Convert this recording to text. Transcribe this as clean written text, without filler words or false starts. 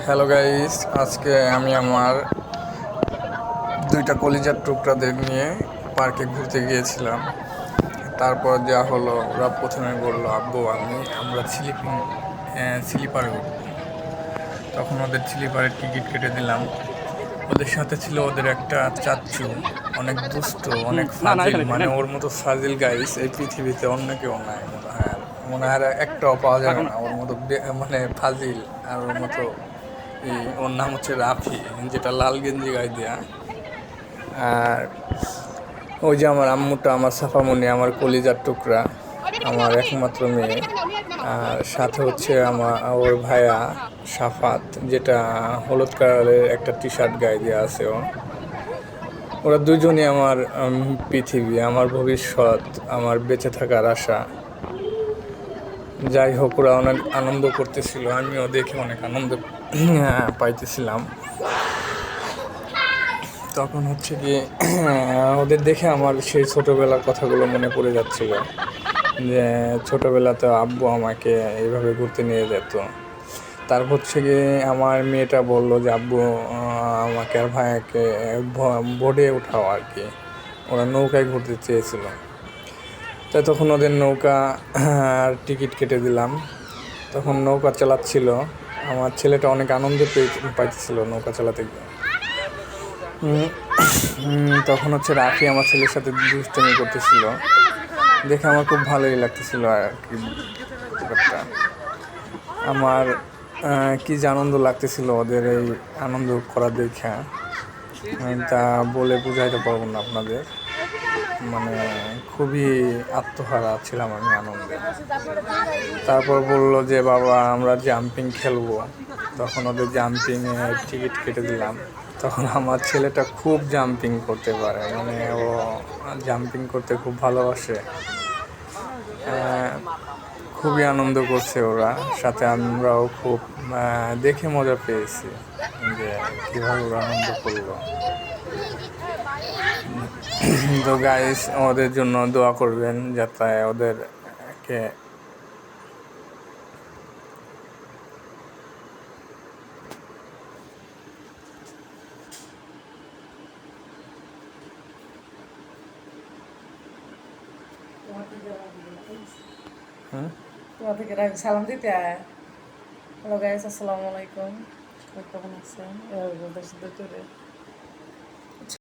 Hello guys, আজকে আমি আমার দুইটা কলিজার টুকরাদের নিয়ে পার্কে ঘুরতে গিয়েছিলাম। তারপর যা হলো, ওরা প্রথমে বললো আব্বু আমরা স্লিপারে উঠবো। তখন ওদের স্লিপারের টিকিট কেটে দিলাম। ওদের সাথে ছিল ওদের একটা চাচ্চু, অনেক দুষ্ট, অনেক না না ফাজিল, এখানে মানে নেন ওর মতো ফাজিল গাইস এই পৃথিবীতে অন্য কেউ নাই মনে হয়। আর মনে হয় আর একটাও পাওয়া যাবে রাখো না। না ওর মতো মানে ফাজিল। আর ওর মতো ওর নাম হচ্ছে রাফি, যেটা লাল গেঞ্জি গায়ে দেয়া। আর ওই যে আমার আম্মুটা, আমার সাফামণি, আমার কলিজার টুকরা, আমার একমাত্র মেয়ে। আর সাথে হচ্ছে ওর ভাইয়া সাফাত, যেটা হলুদ কালারের একটা টি শার্ট গায়ে দেওয়া আছে। ওরা দুজনই আমার পৃথিবী, আমার ভবিষ্যৎ, আমার বেঁচে থাকার আশা। যাই হোক, ওরা অনেক আনন্দ করতেছিল, আমিও দেখে অনেক আনন্দ পাইতেছিলাম। তখন হচ্ছে কি ওদের দেখে আমার সেই ছোটবেলার কথাগুলো মনে পড়ে যাচ্ছিল, যে ছোটবেলাতে আব্বু আমাকে এইভাবে ঘুরতে নিয়ে যেত। তারপর হচ্ছে গিয়ে আমার মেয়েটা বলল যে আব্বু আমাকে আর ভাইয়াকে বোটে উঠাও আর কি। ওরা নৌকায় ঘুরতে চেয়েছিল। তাই তখন ওদের নৌকা আর টিকিট কেটে দিলাম। তখন নৌকা চালাচ্ছিল, আমার ছেলেটা অনেক আনন্দ পাইতেছিল নৌকা চালাতে গিয়ে। তখন হচ্ছে রাফি আমার ছেলের সাথে দুষ্টুমি করতেছিল, দেখে আমার খুব ভালোই লাগতেছিল আর কি ব্যাপারটা। আমার কি যে আনন্দ লাগতেছিল ওদের এই আনন্দ করা দেখা, আমি তা বলে বুঝাইতে পারবো না আপনাদের। মানে খুবই আত্মহারা ছিলাম আমি আনন্দে। তারপর বললো যে বাবা আমরা জাম্পিং খেলবো। তখন ওদের জাম্পিংয়ের টিকিট কেটে দিলাম। তখন আমার ছেলেটা খুব জাম্পিং করতে পারে, মানে ও জাম্পিং করতে খুব ভালোবাসে। খুবই আনন্দ করছে ওরা, সাথে আমরাও খুব দেখে মজা পেয়েছি যে কীভাবে ওরা আনন্দ করলো। তো গাইস, ওদের জন্য দোয়া করবেন যাতে ওদেরকে তোমার থেকে সালাম দিতে হ্যালো গাইস, আসসালামু আলাইকুম। কেমন আছেন? এভাবে বলতে